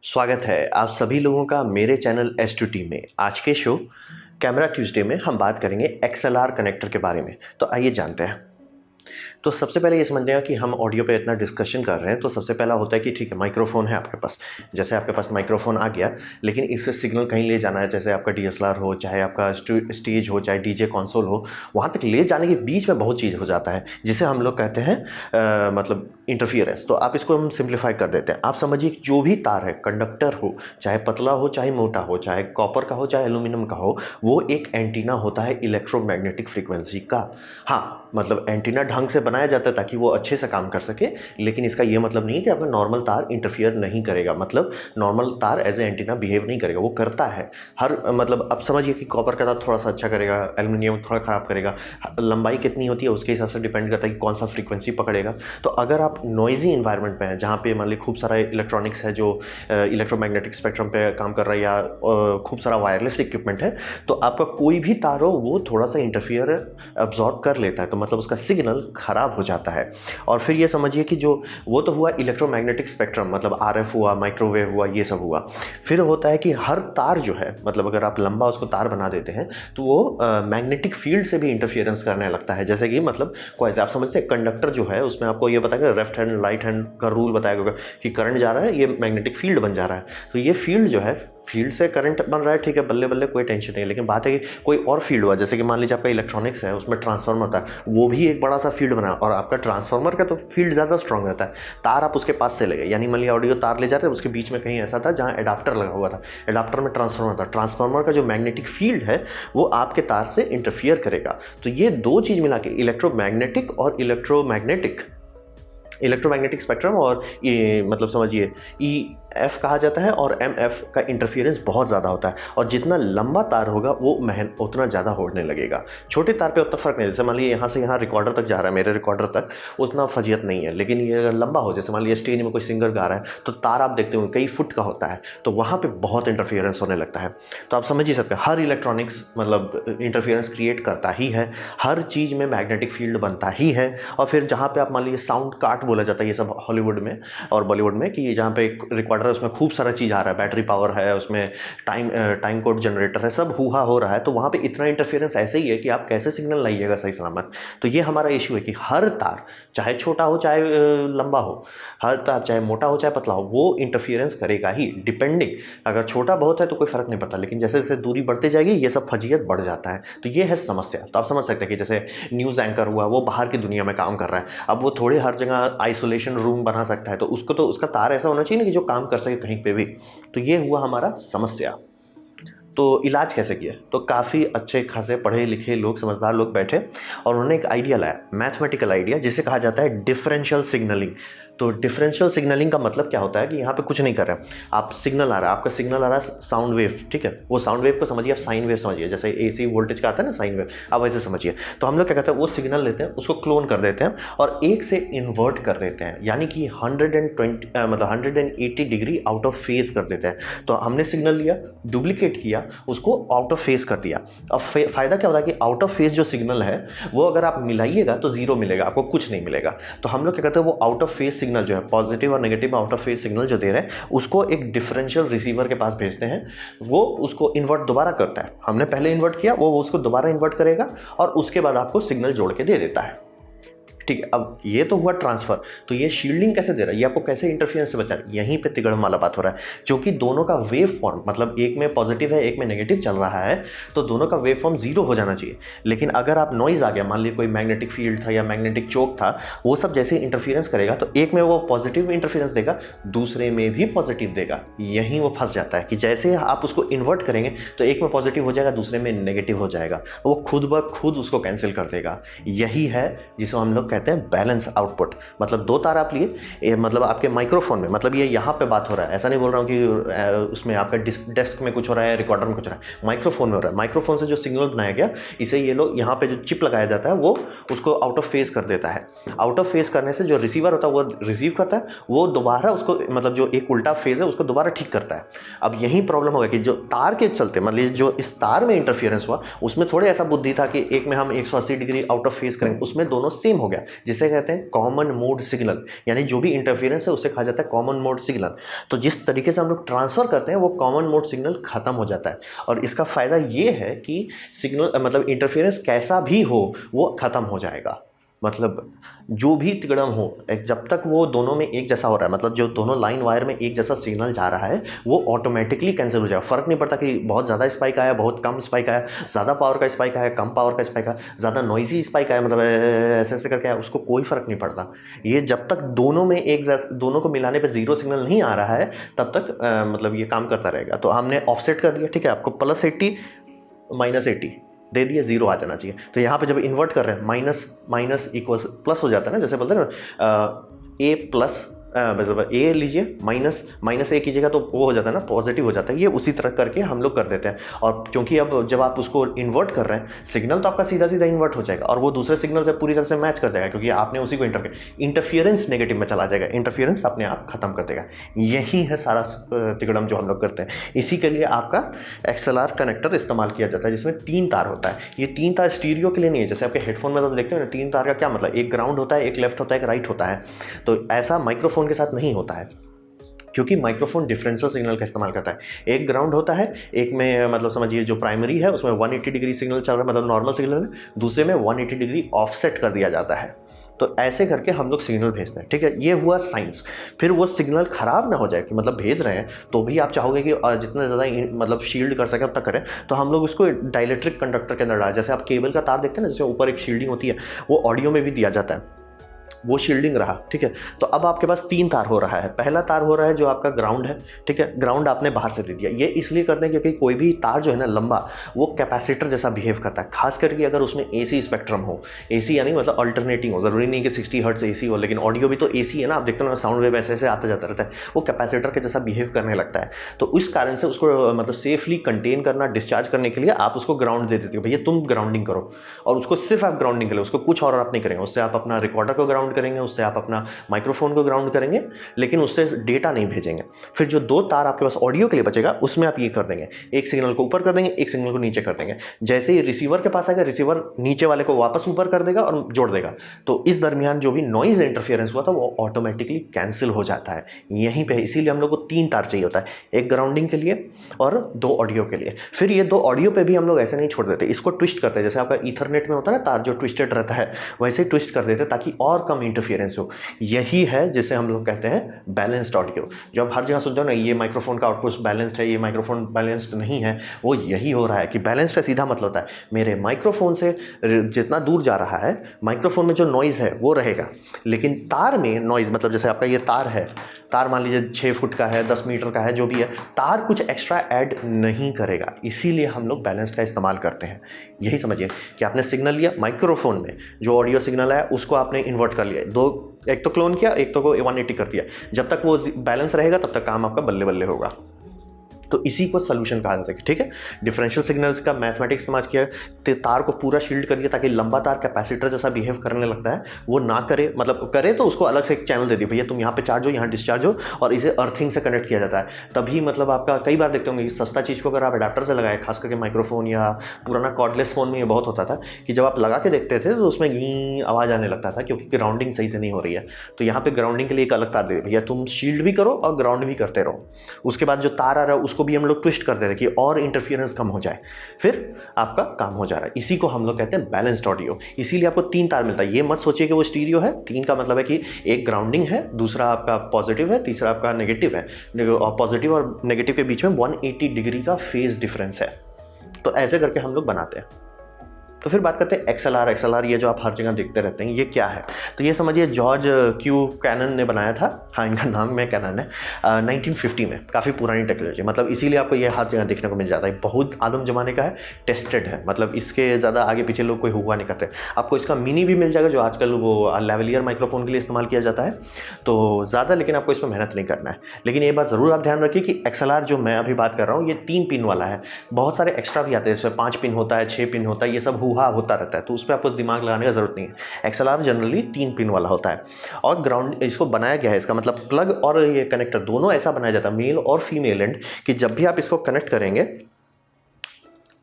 स्वागत है आप सभी लोगों का मेरे चैनल S2T में। आज के शो कैमरा ट्यूसडे में हम बात करेंगे XLR कनेक्टर के बारे में। तो आइए जानते हैं। तो सबसे पहले ये समझिएगा कि हम ऑडियो पे इतना डिस्कशन कर रहे हैं तो सबसे पहला होता है कि ठीक है, माइक्रोफोन है आपके पास। जैसे आपके पास माइक्रोफोन आ गया, लेकिन इससे सिग्नल कहीं ले जाना है, जैसे आपका DSLR हो, चाहे आपका स्टेज हो, चाहे DJ कंसोल हो, वहाँ तक ले जाने के बीच में बहुत चीज़ हो जाता है जिसे हम लोग कहते हैं मतलब इंटरफियरेंस। तो आप इसको हम सिंप्लीफाई कर देते हैं। आप समझिए जो भी तार है, कंडक्टर हो, चाहे पतला हो चाहे मोटा हो, चाहे कॉपर का हो चाहे एल्यूमिनियम का हो, वो एक एंटीना होता है इलेक्ट्रोमैग्नेटिक फ्रीक्वेंसी का। हाँ, मतलब एंटीना ढंग से बनाया जाता है ताकि वो अच्छे से काम कर सके, लेकिन इसका ये मतलब नहीं कि आपका नॉर्मल तार इंटरफियर नहीं करेगा। मतलब नॉर्मल तार एज ए एंटीना बिहेव नहीं करेगा, वो करता है। हर मतलब अब समझिए कि कॉपर का तार थोड़ा सा अच्छा करेगा, एल्यूमिनियम थोड़ा ख़राब करेगा। लंबाई कितनी होती है उसके हिसाब से डिपेंड करता है कि कौन सा फ्रीक्वेंसी पकड़ेगा। तो अगर आप नॉइजी इन्वायरमेंट में हैं, जहाँ पे मान लीजिए खूब सारा इलेक्ट्रॉनिक्स है जो इलेक्ट्रोमैग्नेटिक स्पेक्ट्रम पे काम कर रहा है, या खूब सारा वायरलेस इक्विपमेंट है, तो आपका कोई भी तार हो वो थोड़ा सा इंटरफियर अब्जॉर्ब कर लेता है, तो मतलब उसका सिग्नल खराब हो जाता है। और फिर ये समझिए कि जो वो तो हुआ इलेक्ट्रोमैग्नेटिक स्पेक्ट्रम, मतलब RF हुआ, माइक्रोवेव हुआ, ये सब हुआ। फिर होता है कि हर तार जो है, मतलब अगर आप लंबा उसको तार बना देते हैं तो वो मैग्नेटिक फील्ड से भी इंटरफियरेंस करने लगता है। जैसे कि मतलब कोई आप समझते हैं कंडक्टर जो है उसमें आपको ये बताएगा, लेफ्ट हैंड राइट हैंड का रूल बताएगा कि करंट जा रहा है, ये मैग्नेटिक फील्ड बन जा रहा है। तो ये फील्ड जो है, फील्ड से करंट बन रहा है, ठीक है, बल्ले बल्ले, कोई टेंशन नहीं है। लेकिन बात है कि कोई और फील्ड हुआ, जैसे कि मान लीजिए आपका इलेक्ट्रॉनिक्स है, उसमें ट्रांसफार्मर होता है, वो भी एक बड़ा सा फील्ड बना, और आपका ट्रांसफार्मर का तो फील्ड ज़्यादा स्ट्रॉन्ग रहता है। तार आप उसके पास से ले गए, यानी मान लिया ऑडियो तार ले जाते हैं, उसके बीच में कहीं ऐसा था जहाँ एडाप्टर लगा हुआ था, एडाप्टर में ट्रांसफार्मर था, ट्रांसफार्मर का जो मैग्नेटिक फील्ड है वो आपके तार से इंटरफियर करेगा। तो ये दो चीज़ मिला के इलेक्ट्रोमैग्नेटिक और इलेक्ट्रोमैग्नेटिक स्पेक्ट्रम, और ये मतलब समझिए EF कहा जाता है, और MF का इंटरफियरेंस बहुत ज़्यादा होता है। और जितना लंबा तार होगा वो उतना ज़्यादा होने लगेगा। छोटे तार पे उतना फ़र्क नहीं, जैसे मान लीजिए यहाँ से यहाँ रिकॉर्डर तक जा रहा है, मेरे रिकॉर्डर तक, उतना फजियत नहीं है। लेकिन ये अगर लंबा हो, जैसे मान लीजिए स्टेज में कोई सिंगर गा रहा है, तो तार आप देखते हो कई फुट का होता है, तो वहाँ पर बहुत इंटरफियरेंस होने लगता है। तो आप समझ ही सकते हैं, हर इलेक्ट्रॉनिक्स मतलब इंटरफियरेंस क्रिएट करता ही है, हर चीज़ में मैग्नेटिक फील्ड बनता ही है। और फिर जहाँ पर आप मान लीजिए साउंड काट बोला जाता है, ये सब हॉलीवुड में और बॉलीवुड में, कि जहाँ पे एक रिकॉर्डर है उसमें खूब सारा चीज़ आ रहा है, बैटरी पावर है उसमें, टाइम कोड जनरेटर है, सब हुआ हो रहा है, तो वहाँ पे इतना इंटरफेरेंस ऐसे ही है कि आप कैसे सिग्नल लाइएगा सही सलामत। तो ये हमारा इशू है कि हर तार, चाहे छोटा हो चाहे लंबा हो, हर तार चाहे मोटा हो चाहे पतला हो, वो इंटरफियरेंस करेगा ही, डिपेंडिंग। अगर छोटा बहुत है तो कोई फर्क नहीं पड़ता, लेकिन जैसे जैसे दूरी बढ़ती जाएगी ये सब फजीयत बढ़ जाता है। तो ये है समस्या। तो आप समझ सकते हैं कि जैसे न्यूज़ एंकर हुआ, वो बाहर की दुनिया में काम कर रहा है, अब वो थोड़ी हर जगह आइसोलेशन रूम बना सकता है, तो उसको तो उसका तार ऐसा होना चाहिए ना कि जो काम कर सके कहीं पे भी। तो ये हुआ हमारा समस्या। तो इलाज कैसे किया? तो काफ़ी अच्छे खासे पढ़े लिखे लोग, समझदार लोग बैठे, और उन्होंने एक आइडिया लाया, मैथमेटिकल आइडिया, जिसे कहा जाता है डिफरेंशियल सिग्नलिंग। तो डिफरेंशियल सिग्नलिंग का मतलब क्या होता है कि यहाँ पे कुछ नहीं कर रहे हैं आप, सिग्नल आ रहा है, आपका सिग्नल आ रहा है साउंड वेव, ठीक है, वो साउंड वेव को समझिए आप साइन वेव समझिए, जैसे AC वोल्टेज का आता है ना साइन वेव, आप वैसे समझिए। तो हम लोग क्या कहते हैं, वो सिग्नल लेते हैं, उसको क्लोन कर देते हैं और एक से इन्वर्ट कर देते हैं, यानी कि 180 डिग्री आउट ऑफ फेज कर देते हैं। तो हमने सिग्नल लिया, डुप्लीकेट किया, उसको आउट ऑफ फेज कर दिया। अब फायदा क्या होता है कि आउट ऑफ फेज जो सिग्नल है वो अगर आप मिलाइएगा तो जीरो मिलेगा, आपको कुछ नहीं मिलेगा। तो हम लोग क्या कहते हैं, वो आउट ऑफ फेज सिग्नल जो है, पॉजिटिव और negative out of phase signal जो दे रहे हैं, उसको एक डिफरेंशियल रिसीवर के पास भेजते हैं, वो उसको इन्वर्ट दोबारा करता है। हमने पहले इन्वर्ट किया, वो उसको दोबारा इन्वर्ट करेगा और उसके बाद आपको सिग्नल जोड़ के दे देता है, ठीक है। अब ये तो हुआ ट्रांसफर। तो ये शील्डिंग कैसे दे रहा है, ये आपको कैसे इंटरफियरेंस से बचा रहा है, यहीं पे तिगड़म वाला बात हो रहा है। क्योंकि दोनों का वेव फॉर्म, मतलब एक में पॉजिटिव है एक में नेगेटिव चल रहा है, तो दोनों का वेव फॉर्म जीरो हो जाना चाहिए। लेकिन अगर आप नॉइज आ गया, मान लीजिए कोई मैग्नेटिक फील्ड था या मैग्नेटिक चोक था, वो सब जैसे इंटरफियरेंस करेगा, तो एक में वो पॉजिटिव इंटरफियरेंस देगा, दूसरे में भी पॉजिटिव देगा। यहीं वो फंस जाता है कि जैसे आप उसको इन्वर्ट करेंगे तो एक में पॉजिटिव हो जाएगा, दूसरे में नेगेटिव हो जाएगा, वो खुद ब खुद उसको कैंसिल कर देगा। यही है जिसे हम लोग कहते हैं बैलेंस आउटपुट। मतलब दो तार आप लिए, मतलब आपके माइक्रोफोन में, मतलब ये यहाँ पे बात हो रहा है, ऐसा नहीं बोल रहा हूँ कि उसमें आपका डेस्क में कुछ हो रहा है, रिकॉर्डर में कुछ हो रहा है, माइक्रोफोन में हो रहा है। माइक्रोफोन से जो सिग्नल बनाया गया, इसे ये लोग यहाँ पे जो चिप लगाया जाता है वो उसको आउट ऑफ फेज कर देता है। आउट ऑफ फेज करने से जो रिसीवर होता है वो रिसीव करता है, वो दोबारा उसको, मतलब जो एक उल्टा फेज है उसको दोबारा ठीक करता है। अब यही प्रॉब्लम होगा कि जो तार के चलते, मतलब जो इस तार में इंटरफियरेंस हुआ, उसमें थोड़े ऐसा बुद्धि था कि एक में हम 180 डिग्री आउट ऑफ फेज करेंगे, उसमें दोनों सेम हो गया, जिसे कहते हैं कॉमन मोड सिग्नल, यानी जो भी इंटरफेरेंस है उसे कहा जाता है कॉमन मोड सिग्नल। तो जिस तरीके से हम लोग ट्रांसफ़र करते हैं वो कॉमन मोड सिग्नल ख़त्म हो जाता है, और इसका फ़ायदा ये है कि सिग्नल मतलब इंटरफेरेंस कैसा भी हो वो ख़त्म हो जाएगा। मतलब जो भी तिकड़म हो, जब तक वो दोनों में एक जैसा हो रहा है, मतलब जो दोनों लाइन वायर में एक जैसा सिग्नल जा रहा है वो ऑटोमेटिकली कैंसिल हो जाएगा। फ़र्क नहीं पड़ता कि बहुत ज़्यादा स्पाइक आया, बहुत कम स्पाइक आया, ज़्यादा पावर का स्पाइक आया, कम पावर का स्पाइक आया, ज़्यादा नॉइजी स्पाइक आया, मतलब ऐसे ऐसे करके आया, उसको कोई फ़र्क नहीं पड़ता। ये जब तक दोनों में एक जैसा, दोनों को मिलाने पर जीरो सिग्नल नहीं आ रहा है तब तक मतलब ये काम करता रहेगा। तो हमने ऑफसेट कर दिया, ठीक है, आपको +80 -80 दे दिया, जीरो आ जाना चाहिए। तो यहाँ पे जब इन्वर्ट कर रहे हैं माइनस माइनस इक्वल्स प्लस हो जाता है ना, जैसे बोलते हैं ना ए प्लस मतलब ए लीजिए माइनस माइनस ए कीजिएगा तो वो हो जाता है ना, पॉजिटिव हो जाता है। ये उसी तरह करके हम लोग कर देते हैं। और क्योंकि अब जब आप उसको इन्वर्ट कर रहे हैं सिग्नल तो आपका सीधा सीधा इन्वर्ट हो जाएगा और वो दूसरे सिग्नल से पूरी तरह से मैच कर देगा, क्योंकि आपने उसी को इंटरफियरेंस नेगेटिव में चला जाएगा, इंटरफियरेंस अपने आप खत्म कर देगा। यही है सारा तिकड़म जो हम लोग करते हैं। इसी के लिए आपका XLR कनेक्टर इस्तेमाल किया जाता है जिसमें 3 तार होता है। ये 3 तार स्टीरियो के लिए नहीं है, जैसे आपके हेडफोन में तो देखते हैं ना 3 तार का क्या मतलब, एक ग्राउंड होता है, एक लेफ्ट होता है, एक राइट होता है। तो ऐसा माइक्रोफोन के साथ नहीं होता है, क्योंकि माइक्रोफोन डिफरेंशियल सिग्नल का इस्तेमाल करता है। एक ग्राउंड होता है, एक में मतलब समझिए जो प्राइमरी है उसमें 180 डिग्री सिग्नल चल रहा है, मतलब नॉर्मल सिग्नल है, दूसरे में 180 डिग्री ऑफसेट कर दिया जाता है। तो ऐसे करके हम लोग सिग्नल भेजते हैं, ठीक है। ये हुआ साइंस। फिर वो सिग्नल खराब ना हो जाए, कि मतलब भेज रहे हैं तो भी आप चाहोगे कि जितना ज़्यादा मतलब शील्ड कर सके उतना करें, तो हम लोग उसको डाइलेक्ट्रिक कंडक्टर के अंदर डालें। जैसे आप केबल का तार देखते हैं ना, जिसमें ऊपर एक शील्डिंग होती है, वो ऑडियो में भी दिया जाता है, वो शील्डिंग रहा, ठीक है। तो अब आपके पास 3 तार हो रहा है। पहला तार हो रहा है जो आपका ग्राउंड है, ठीक है, ग्राउंड आपने बाहर से दे दिया। ये इसलिए करते हैं क्योंकि कोई भी तार जो है ना लंबा, वो कैपेसिटर जैसा बिहेव करता है, खास करके अगर उसमें AC स्पेक्ट्रम हो। AC यानी मतलब अल्टरनेटिंग हो, ज़रूरी नहीं कि 60 हर्ट्ज AC हो, लेकिन ऑडियो भी तो AC है ना, आप देखते हो ना साउंड वेव ऐसे ऐसे आता जाता रहता है, वो कैपेसिटर के जैसा बिहेव करने लगता है। तो इस कारण से उसको मतलब सेफली कंटेन करना, डिस्चार्ज करने के लिए आप उसको ग्राउंड दे देते हो, भैया तुम ग्राउंडिंग करो, और उसको सिर्फ आप ग्राउंडिंग करें, उसको कुछ और आप नहीं करेंगे। उससे आप अपना रिकॉर्डर को ग्राउंड करेंगे, उससे आप अपना माइक्रोफोन को ग्राउंड करेंगे, लेकिन उससे डेटा नहीं भेजेंगे। फिर जो 2 तार आपके पास ऑडियो के लिए बचेगा उसमें आप ये कर देंगे, एक सिग्नल को ऊपर कर देंगे, एक सिग्नल को नीचे कर देंगे। जैसे ही रिसीवर के पास आएगा, रिसीवर नीचे वाले को वापस ऊपर कर देगा और जोड़ देगा। तो इस दरमियान जो भी नॉइज इंटरफेरेंस हुआ था वो ऑटोमेटिकली कैंसिल हो जाता है यहीं पे। इसीलिए हम लोग को 3 तार चाहिए होता है, एक ग्राउंडिंग के लिए और 2 ऑडियो के लिए। फिर ये 2 ऑडियो पे भी हम लोग ऐसे नहीं छोड़ देते, इसको ट्विस्ट करते हैं। जैसे आपका ईथरनेट में होता है ना तार जो ट्विस्टेड रहता है, वैसे ही ट्विस्ट कर देते हैं ताकि और कम इंटरफेरेंस हो। यही है जिसे हम लोग कहते हैं बैलेंस्ड ऑडियो। जो आप हर जगह सुनते हो ना, ये माइक्रोफोन का आउटपुट बैलेंस्ड है, ये माइक्रोफोन बैलेंस्ड नहीं है, वो यही हो रहा है कि बैलेंस्ड का सीधा मतलब होता है मेरे माइक्रोफोन से जितना दूर जा रहा है, माइक्रोफोन में जो नॉइज़ है वो रहेगा, लेकिन तार में नॉइज़, मतलब जैसे आपका ये तार है, तार मान लीजिए 6 फुट का है, 10 मीटर का है, जो भी है, तार कुछ एक्स्ट्रा ऐड नहीं करेगा। इसीलिए हम लोग बैलेंस्ड का इस्तेमाल करते हैं। यही समझिए कि आपने सिग्नल लिया, माइक्रोफोन में जो ऑडियो सिग्नल है उसको आपने इन्वर्ट कर लिया, एक तो क्लोन किया, एक तो को 180 कर दिया। जब तक वो बैलेंस रहेगा तब तक काम आपका बल्ले बल्ले होगा। तो इसी को सोल्यूशन कहा जाता है, ठीक है। डिफरेंशियल सिग्नल्स का मैथमेटिक्स इस्तेमाल किया, तो तार को पूरा शील्ड कर दिया ताकि लंबा तार कैपेसिटर जैसा बिहेव करने लगता है, वो ना करे, मतलब करे तो उसको अलग से एक चैनल दे दिया, भैया तुम यहाँ पे चार्ज हो, यहाँ डिस्चार्ज हो, और इसे अर्थिंग से कनेक्ट किया जाता है। तभी मतलब आपका कई बार देखते होंगे सस्ता चीज़ को अगर आप अडाप्टर से लगाए, खास करके माइक्रोफोन या पुराना कॉर्डलेस फ़ोन में ये बहुत होता था कि जब आप लगा के देखते थे तो उसमें गी आवाज़ आने लगता था, क्योंकि ग्राउंडिंग सही से नहीं हो रही है। तो यहाँ पे ग्राउंडिंग के लिए एक अलग तार दे, भैया तुम शील्ड भी करो और ग्राउंड भी करते रहो। उसके बाद जो तार आ रहा है उसको भी हम लोग ट्विस्ट कर देते कि और इंटरफियरेंस कम हो जाए, फिर आपका काम हो जा रहा है। इसी को हम लोग कहते हैं बैलेंस्ड ऑडियो। इसीलिए आपको 3 तार मिलता है। ये मत सोचिए कि वो स्टीरियो है। 3 का मतलब है कि एक ग्राउंडिंग है, दूसरा आपका पॉजिटिव है, तीसरा आपका नेगेटिव है, और पॉजिटिव और नेगेटिव के बीच में 180 डिग्री का फेज डिफरेंस है। तो ऐसे करके हम लोग बनाते हैं। तो फिर बात करते हैं XLR। ये जो आप हर जगह देखते रहते हैं, ये क्या है? तो ये समझिए जॉर्ज क्यू कैनन ने बनाया था। हाँ, इनका नाम में कैनन है। 1950 में, काफ़ी पुरानी टेक्नोलॉजी, मतलब इसीलिए आपको ये हर जगह देखने को मिल जाता है। बहुत आदम जमाने का है, टेस्टेड है, मतलब इसके ज़्यादा आगे पीछे लोग कोई हुआ नहीं करते। आपको इसका मिनी भी मिल जाएगा जो आजकल वो लेवलियर माइक्रोफोन के लिए इस्तेमाल किया जाता है। तो ज़्यादा लेकिन आपको इसमें मेहनत नहीं करना है। लेकिन ये बात ज़रूर आप ध्यान रखिए कि XLR जो मैं अभी बात कर रहा हूँ ये 3 पिन वाला है। बहुत सारे एक्स्ट्रा भी आते हैं, इसमें 5 पिन होता है, 6 पिन होता है, ये सब हुआ होता रहता है, तो उस पर आपको दिमाग लगाने का जरूरत नहीं है। XLR जनरली 3 पिन वाला होता है। और ग्राउंड इसको बनाया गया है, इसका मतलब प्लग और ये कनेक्टर दोनों ऐसा बनाया जाता है, मेल और फीमेल एंड, कि जब भी आप इसको कनेक्ट करेंगे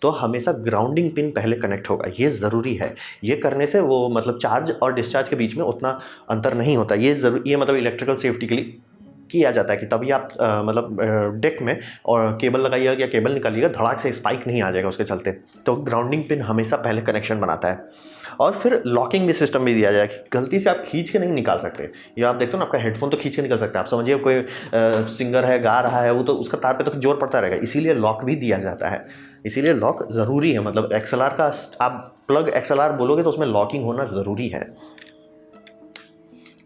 तो हमेशा ग्राउंडिंग पिन पहले कनेक्ट होगा, ये ज़रूरी है। ये करने से वो मतलब चार्ज और डिस्चार्ज के बीच में उतना अंतर नहीं होता। ये मतलब इलेक्ट्रिकल सेफ्टी के लिए किया जाता है कि तभी आप मतलब डेक में और केबल लगाइएगा या केबल निकालिएगा, धड़ाक से स्पाइक नहीं आ जाएगा उसके चलते। तो ग्राउंडिंग पिन हमेशा पहले कनेक्शन बनाता है। और फिर लॉकिंग भी सिस्टम भी दिया जाए कि गलती से आप खींच के नहीं निकाल सकते। ये आप देखते हो ना, आपका हेडफोन तो खींच के निकल सकता है। आप समझिए कोई सिंगर है, गा रहा है, वो तो उसका तार पे तो जोर पड़ता रहेगा, इसीलिए लॉक भी दिया जाता है। इसीलिए लॉक ज़रूरी है। मतलब XLR का आप प्लग XLR बोलोगे तो उसमें लॉकिंग होना ज़रूरी है।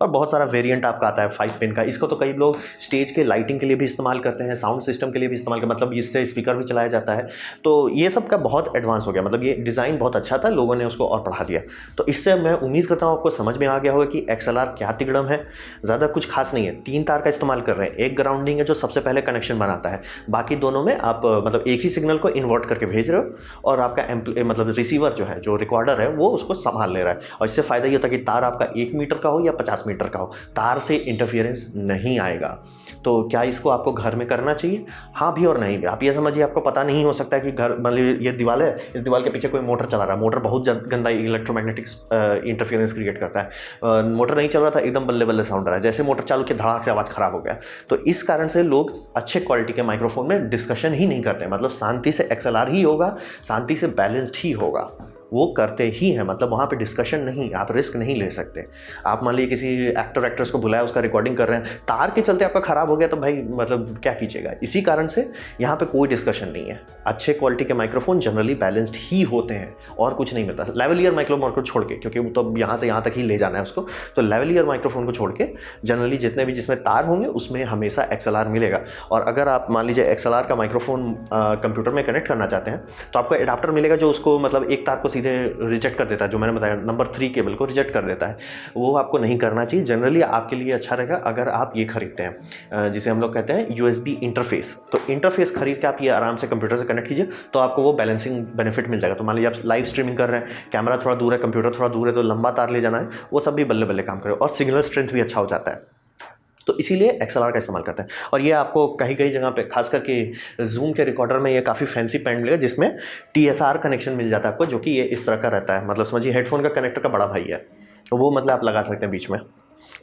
और बहुत सारा वेरिएंट आपका आता है 5 पिन का। इसको तो कई लोग स्टेज के लाइटिंग के लिए भी इस्तेमाल करते हैं, साउंड सिस्टम के लिए भी इस्तेमाल करते हैं, मतलब इससे स्पीकर भी चलाया जाता है। तो ये सब का बहुत एडवांस हो गया, मतलब ये डिज़ाइन बहुत अच्छा था, लोगों ने उसको और बढ़ा दिया। तो इससे मैं उम्मीद करता हूँ आपको समझ में आ गया होगा कि XLR क्या तिगड़म है। ज़्यादा कुछ खास नहीं है, 3 तार का इस्तेमाल कर रहे हैं। एक ग्राउंडिंग है जो सबसे पहले कनेक्शन बनाता है, बाकी दोनों में आप मतलब एक ही सिग्नल को इन्वर्ट करके भेज रहे हो और आपका मतलब रिसीवर जो है, जो रिकॉर्डर है, वो उसको संभाल ले रहा है। और इससे फ़ायदा ये होता है कि तार आपका 1 मीटर का हो या 50 मीटर का हो, तार से इंटरफेरेंस नहीं आएगा। तो क्या इसको आपको घर में करना चाहिए? हाँ भी और नहीं भी। आप ये समझिए, आपको पता नहीं हो सकता है कि घर मतलब ये दीवार है, इस दीवार के पीछे कोई मोटर चला रहा है, मोटर बहुत गंदा इलेक्ट्रोमैग्नेटिक्स इंटरफेरेंस क्रिएट करता है। मोटर नहीं चल रहा था, एकदम बल्ले बल्ले साउंड आ रहा है, जैसे मोटर चालू की धड़ाक से आवाज़ खराब हो गया। तो इस कारण से लोग अच्छे क्वालिटी के माइक्रोफोन में डिस्कशन ही नहीं करते। मतलब शांति से XLR ही होगा, शांति से बैलेंस्ड ही होगा, वो करते ही हैं। मतलब वहाँ पे डिस्कशन नहीं, आप रिस्क नहीं ले सकते। आप मान लीजिए किसी एक्ट्रेस को बुलाया, उसका रिकॉर्डिंग कर रहे हैं, तार के चलते आपका ख़राब हो गया, तो भाई मतलब क्या कीजिएगा। इसी कारण से यहाँ पे कोई डिस्कशन नहीं है। अच्छे क्वालिटी के माइक्रोफोन जनरली बैलेंस्ड ही होते हैं और कुछ नहीं मिलता। लेवलियर माइक्रोफोन को छोड़ के, क्योंकि वो तो यहाँ से यहाँ तक ही ले जाना है उसको, तो लेवलियर माइक्रोफोन को छोड़ के जनरली जितने भी जिसमें तार होंगे उसमें हमेशा XLR मिलेगा। और अगर आप मान लीजिए XLR का माइक्रोफोन कंप्यूटर में कनेक्ट करना चाहते हैं तो आपको एडाप्टर मिलेगा जो उसको मतलब एक तार को सीधे रिजेक्ट कर देता है, जो मैंने बताया नंबर 3 केबल को रिजेक्ट कर देता है। वो आपको नहीं करना चाहिए। जनरली आपके लिए अच्छा रहेगा अगर आप ये खरीदते हैं, जिसे हम लोग कहते हैं USB इंटरफेस। तो इंटरफेस खरीद के आप ये आराम से कंप्यूटर से कनेक्ट कीजिए, तो आपको वो बैलेंसिंग बेनिफिट मिल जाएगा। तो मान लीजिए आप लाइव स्ट्रीमिंग कर रहे हैं, कैमरा थोड़ा दूर है, कंप्यूटर थोड़ा दूर है, तो लंबा तार ले जाना है, वो सब भी बल्ले बल्ले काम करे और सिग्नल स्ट्रेंथ भी अच्छा हो जाता है। तो इसीलिए XLR का इस्तेमाल करते हैं। और ये आपको कहीं कहीं जगह पे, खास करके जूम के रिकॉर्डर में, ये काफ़ी फैंसी पैड मिलेगा जिसमें TSR कनेक्शन मिल जाता है आपको, जो कि ये इस तरह का रहता है। मतलब समझिए हेडफोन का कनेक्टर का बड़ा भाई है, तो वो मतलब आप लगा सकते हैं बीच में।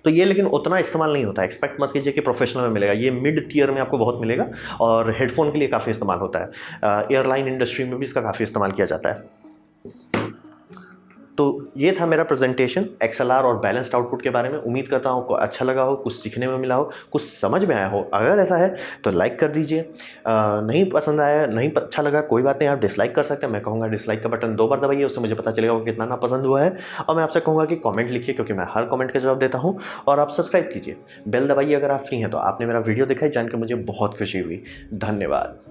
तो ये लेकिन उतना इस्तेमाल नहीं होता है, एक्सपेक्ट मत कीजिए कि प्रोफेशनल में मिलेगा। ये मिड टियर में आपको बहुत मिलेगा और हेडफोन के लिए काफ़ी इस्तेमाल होता है। एयरलाइन इंडस्ट्री में भी इसका काफ़ी इस्तेमाल किया जाता है। तो ये था मेरा प्रेजेंटेशन XLR और बैलेंस्ड आउटपुट के बारे में। उम्मीद करता हूँ आपको अच्छा लगा हो, कुछ सीखने में मिला हो, कुछ समझ में आया हो। अगर ऐसा है तो लाइक कर दीजिए। नहीं पसंद आया, नहीं अच्छा लगा, कोई बात नहीं, आप डिसलाइक कर सकते हैं। मैं कहूँगा डिसलाइक का बटन 2 बार दबाइए, उससे मुझे पता चलेगा वो कितना नापसंद हुआ है। और मैं आपसे कहूँगा कि कॉमेंट लिखिए, क्योंकि मैं हर कॉमेंट का जवाब देता हूँ। और आप सब्सक्राइब कीजिए, बेल दबाइए अगर आप फ्री हैं तो। आपने मेरा वीडियो देखा, जानकर मुझे बहुत खुशी हुई। धन्यवाद।